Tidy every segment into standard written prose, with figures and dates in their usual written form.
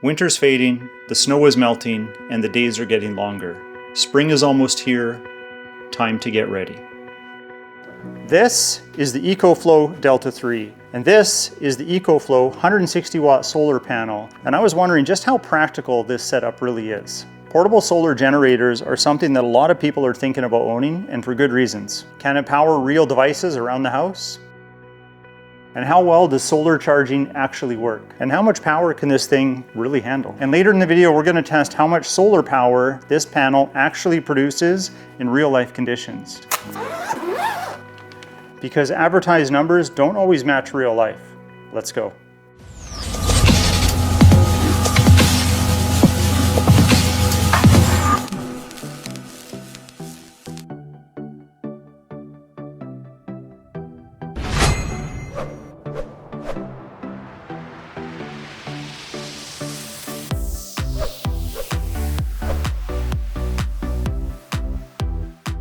Winter's fading, the snow is melting, and the days are getting longer. Spring is almost here. Time to get ready. This is the EcoFlow DELTA 3, and this is the EcoFlow 160 watt solar panel. And I was wondering just how practical this setup really is. Portable solar generators are something that a lot of people are thinking about owning, and for good reasons. Can it power real devices around the house? And how well does solar charging actually work? And how much power can this thing really handle? And later in the video, we're going to test how much solar power this panel actually produces in real life conditions. Because advertised numbers don't always match real life. Let's go.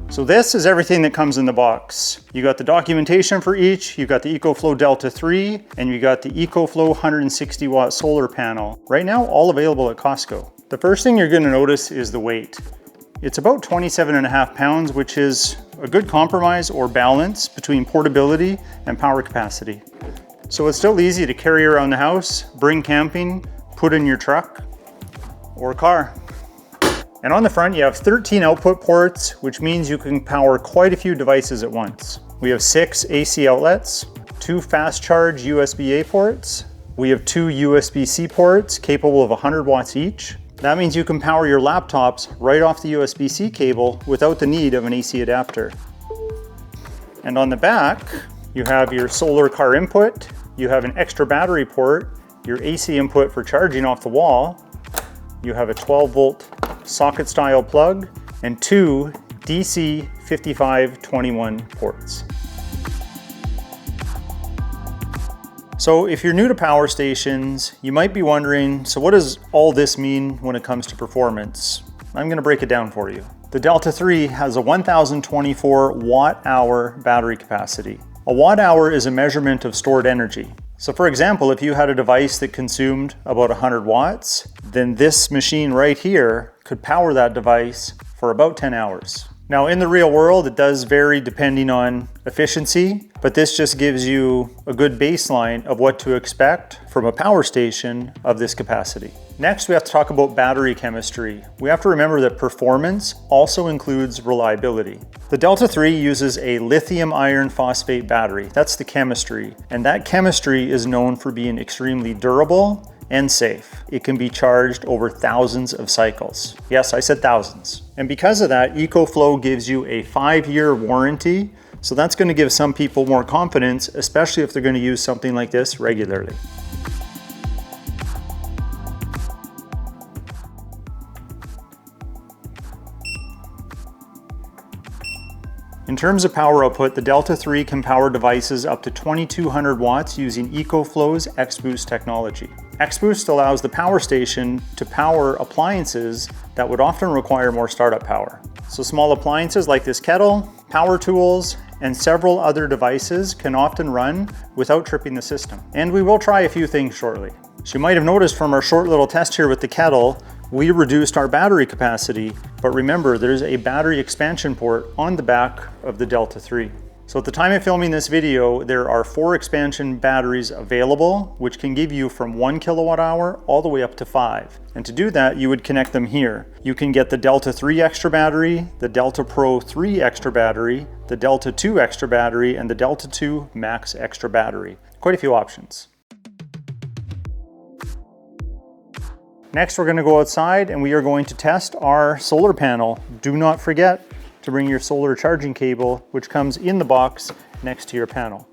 So this is everything that comes in the box. You got the documentation for each, you got the EcoFlow DELTA 3, and you got the EcoFlow 160 watt solar panel. Right now, all available at Costco. The first thing you're gonna notice is the weight. It's about 27.5 pounds, which is a good compromise or balance between portability and power capacity. So it's still easy to carry around the house, bring camping, put in your truck or car. And on the front, you have 13 output ports, which means you can power quite a few devices at once. We have 6 AC outlets, 2 fast charge USB-A ports. We have 2 USB-C ports capable of 100 watts each. That means you can power your laptops right off the USB-C cable without the need of an AC adapter. And on the back, you have your solar car input, you have an extra battery port, your AC input for charging off the wall, you have a 12 volt socket style plug, and 2 DC 5521 ports. So if you're new to power stations, you might be wondering, so what does all this mean when it comes to performance? I'm going to break it down for you. The DELTA 3 has a 1024 watt hour battery capacity. A watt hour is a measurement of stored energy. So for example, if you had a device that consumed about 100 watts, then this machine right here could power that device for about 10 hours. Now in the real world, it does vary depending on efficiency, but this just gives you a good baseline of what to expect from a power station of this capacity. Next, we have to talk about battery chemistry. We have to remember that performance also includes reliability. The DELTA 3 uses a lithium iron phosphate battery. That's the chemistry. And that chemistry is known for being extremely durable and safe. It can be charged over thousands of cycles. Yes, I said thousands. And because of that, EcoFlow gives you a 5-year warranty. So that's going to give some people more confidence, especially if they're going to use something like this regularly. In terms of power output, the DELTA 3 can power devices up to 2200 watts using EcoFlow's X-Boost technology. X-Boost allows the power station to power appliances that would often require more startup power. So small appliances like this kettle, power tools, and several other devices can often run without tripping the system. And we will try a few things shortly. So you might have noticed from our short little test here with the kettle, we reduced our battery capacity, but remember there's a battery expansion port on the back of the DELTA 3. So at the time of filming this video, there are 4 expansion batteries available, which can give you from 1 kilowatt hour all the way up to 5. And to do that, you would connect them here. You can get the DELTA 3 extra battery, the Delta Pro 3 extra battery, the DELTA 2 extra battery, and the DELTA 2 Max extra battery. Quite a few options. Next, we're going to go outside and we are going to test our solar panel. Do not forget to bring your solar charging cable, which comes in the box next to your panel.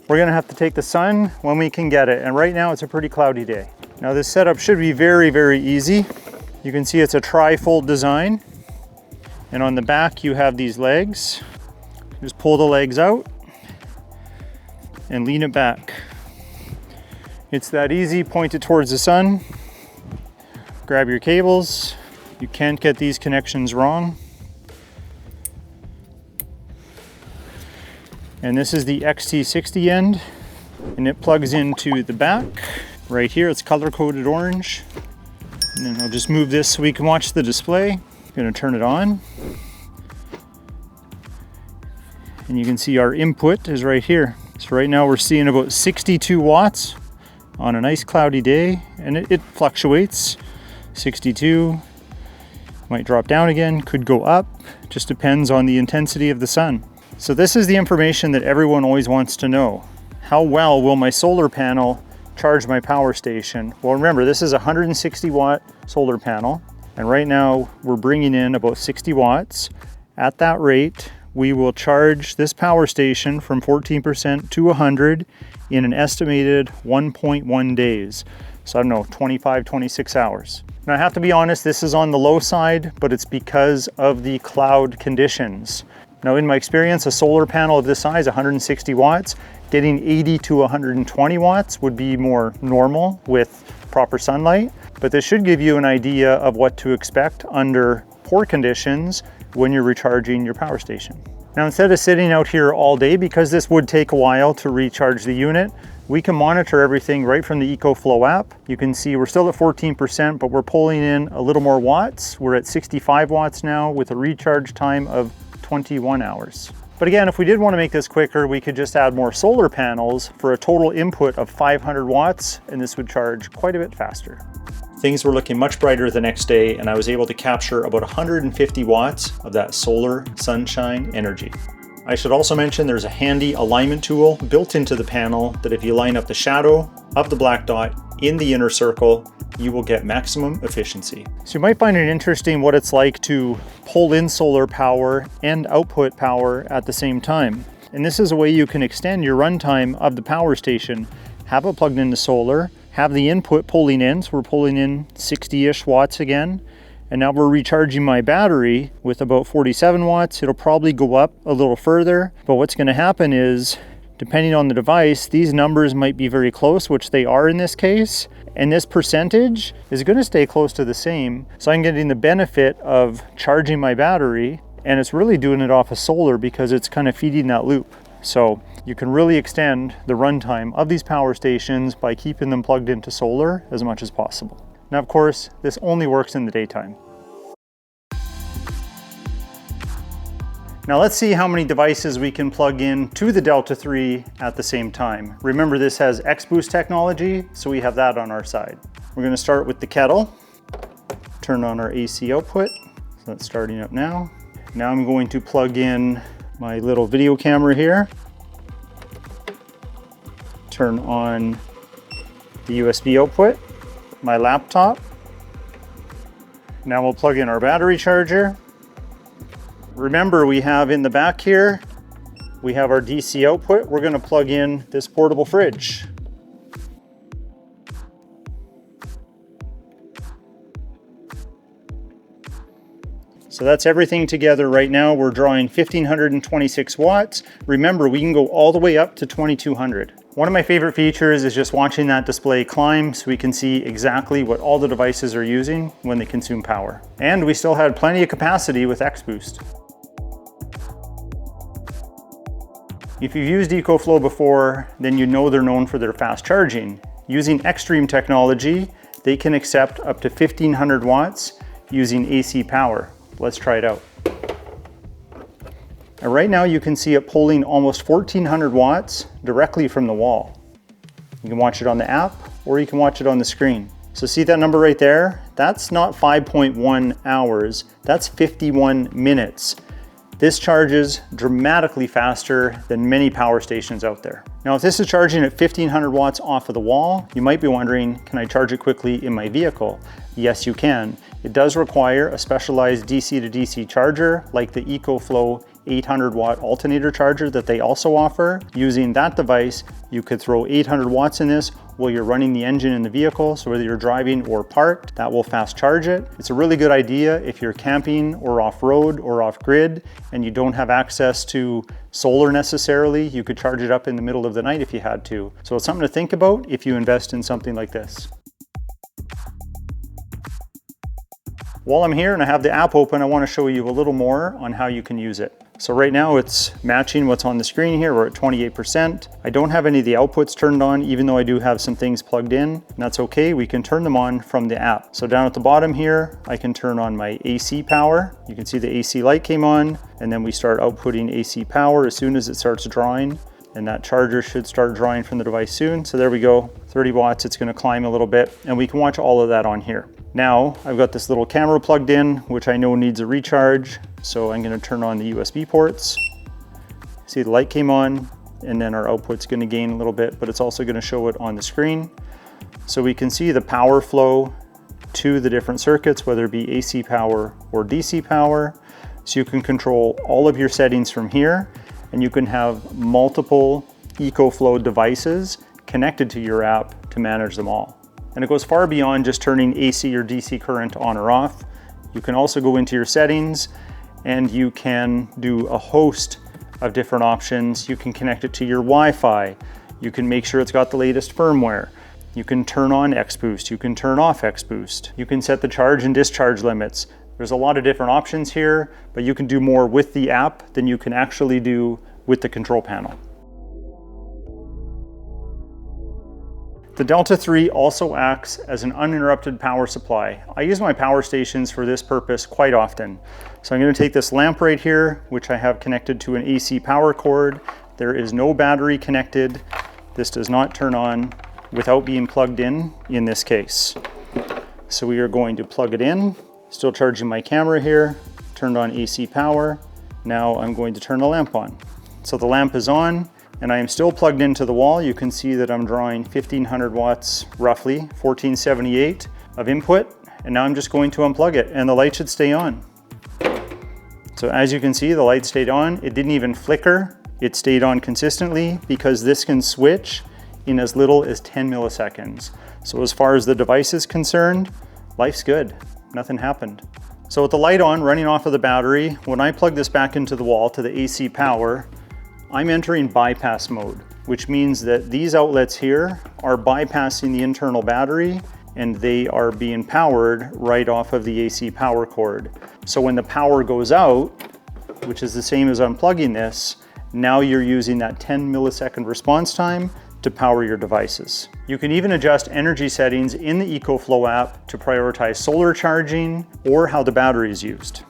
We're going to have to take the sun when we can get it, and right now it's a pretty cloudy day. Now this setup should be very, very easy. You can see it's a tri-fold design, and on the back you have these legs. Just pull the legs out and lean it back. It's that easy. Point it towards the sun, grab your cables. You can't get these connections wrong. And this is the XT60 end, and it plugs into the back. Right here, it's color-coded orange. And then I'll just move this so we can watch the display. I'm gonna turn it on. And you can see our input is right here. So right now we're seeing about 62 watts on a nice cloudy day, and it fluctuates. 62, might drop down again, could go up, just depends on the intensity of the sun. So this is the information that everyone always wants to know. How well will my solar panel charge my power station? Well, remember, this is a 160 watt solar panel, and right now we're bringing in about 60 watts. At that rate, we will charge this power station from 14% to 100 in an estimated 1.1 days. So I don't know, 25, 26 hours. Now I have to be honest, this is on the low side, but it's because of the cloud conditions. Now in my experience, a solar panel of this size, 160 watts, getting 80 to 120 watts would be more normal with proper sunlight, but this should give you an idea of what to expect under poor conditions when you're recharging your power station. Now instead of sitting out here all day, because this would take a while to recharge the unit, we can monitor everything right from the EcoFlow app. You can see we're still at 14%, but we're pulling in a little more watts. We're at 65 watts now with a recharge time of 21 hours. But again, if we did want to make this quicker, we could just add more solar panels for a total input of 500 watts, and this would charge quite a bit faster. Things were looking much brighter the next day, and I was able to capture about 150 watts of that solar sunshine energy. I should also mention there's a handy alignment tool built into the panel that if you line up the shadow of the black dot in the inner circle, you will get maximum efficiency. So you might find it interesting what it's like to pull in solar power and output power at the same time. And this is a way you can extend your runtime of the power station. Have it plugged into solar, have the input pulling in, so we're pulling in 60-ish watts again, and now we're recharging my battery with about 47 watts. It'll probably go up a little further, but what's going to happen is, depending on the device, these numbers might be very close, which they are in this case, and this percentage is going to stay close to the same. So I'm getting the benefit of charging my battery, and it's really doing it off of solar because it's kind of feeding that loop. So you can really extend the runtime of these power stations by keeping them plugged into solar as much as possible. Now, of course, this only works in the daytime. Now let's see how many devices we can plug in to the Delta 3 at the same time. Remember, this has X-Boost technology, so we have that on our side. We're going to start with the kettle, turn on our AC output. So that's starting up now. Now I'm going to plug in my little video camera here, turn on the USB output, my laptop. Now we'll plug in our battery charger. Remember, we have in the back here, we have our DC output. We're going to plug in this portable fridge. So that's everything together right now. We're drawing 1526 watts. Remember, we can go all the way up to 2200. One of my favorite features is just watching that display climb so we can see exactly what all the devices are using when they consume power. And we still had plenty of capacity with X-Boost. If you've used EcoFlow before, then you know they're known for their fast charging. Using Extreme technology, they can accept up to 1500 watts using AC power. Let's try it out. And right now you can see it pulling almost 1400 watts directly from the wall. You can watch it on the app or you can watch it on the screen. So see that number right there? That's not 5.1 hours, that's 51 minutes. This charges dramatically faster than many power stations out there. Now, if this is charging at 1500 watts off of the wall, you might be wondering, can I charge it quickly in my vehicle? Yes, you can. It does require a specialized DC to DC charger like the EcoFlow 800 watt alternator charger that they also offer. Using that device, you could throw 800 watts in this while you're running the engine in the vehicle. So whether you're driving or parked, that will fast charge it. It's a really good idea if you're camping or off-road or off-grid and you don't have access to solar necessarily. You could charge it up in the middle of the night if you had to. So it's something to think about if you invest in something like this. While I'm here and I have the app open, I want to show you a little more on how you can use it. So right now it's matching what's on the screen here. We're at 28%. I don't have any of the outputs turned on, even though I do have some things plugged in, and that's okay. We can turn them on from the app. So down at the bottom here, I can turn on my AC power. You can see the AC light came on, and then we start outputting AC power as soon as it starts drawing. And that charger should start drawing from the device soon. So there we go, 30 watts, it's gonna climb a little bit, and we can watch all of that on here. Now, I've got this little camera plugged in, which I know needs a recharge. So I'm gonna turn on the USB ports. See the light came on, and then our output's gonna gain a little bit, but it's also gonna show it on the screen. So we can see the power flow to the different circuits, whether it be AC power or DC power. So you can control all of your settings from here, and you can have multiple EcoFlow devices connected to your app to manage them all. And it goes far beyond just turning AC or DC current on or off. You can also go into your settings and you can do a host of different options. You can connect it to your Wi-Fi. You can make sure it's got the latest firmware. You can turn on X-Boost. You can turn off X-Boost. You can set the charge and discharge limits. There's a lot of different options here, but you can do more with the app than you can actually do with the control panel. The Delta 3 also acts as an uninterrupted power supply. I use my power stations for this purpose quite often. So I'm going to take this lamp right here, which I have connected to an AC power cord. There is no battery connected. This does not turn on without being plugged in this case. So we are going to plug it in. Still charging my camera here, turned on AC power. Now I'm going to turn the lamp on. So the lamp is on, and I am still plugged into the wall. You can see that I'm drawing 1500 watts, roughly 1478 of input. And now I'm just going to unplug it, and the light should stay on. So as you can see, the light stayed on. It didn't even flicker. It stayed on consistently because this can switch in as little as 10 milliseconds. So as far as the device is concerned, life's good. Nothing happened. So with the light on, running off of the battery, when I plug this back into the wall to the AC power, I'm entering bypass mode, which means that these outlets here are bypassing the internal battery, and they are being powered right off of the AC power cord. So when the power goes out, which is the same as unplugging this, now you're using that 10 millisecond response time to power your devices. You can even adjust energy settings in the EcoFlow app to prioritize solar charging or how the battery is used.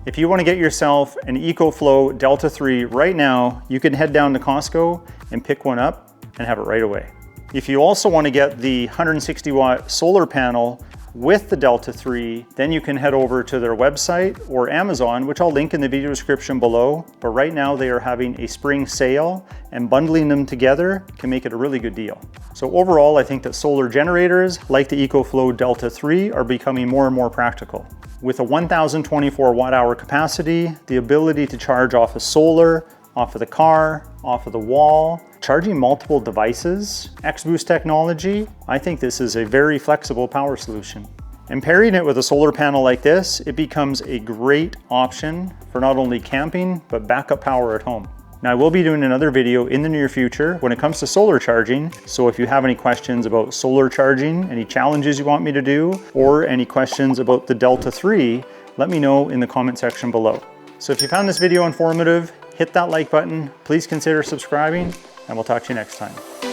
If you want to get yourself an EcoFlow Delta 3 right now, you can head down to Costco and pick one up and have it right away. If you also want to get the 160 watt solar panel with the Delta 3, then you can head over to their website or Amazon, which I'll link in the video description below. But right now they are having a spring sale, and bundling them together can make it a really good deal. So overall, I think that solar generators like the EcoFlow Delta 3 are becoming more and more practical. With a 1024 watt hour capacity, the ability to charge off of solar, off of the car, off of the wall, charging multiple devices, X-Boost technology, I think this is a very flexible power solution. And pairing it with a solar panel like this, it becomes a great option for not only camping, but backup power at home. Now I will be doing another video in the near future when it comes to solar charging. So if you have any questions about solar charging, any challenges you want me to do, or any questions about the Delta 3, let me know in the comment section below. So if you found this video informative, hit that like button, please consider subscribing, and we'll talk to you next time.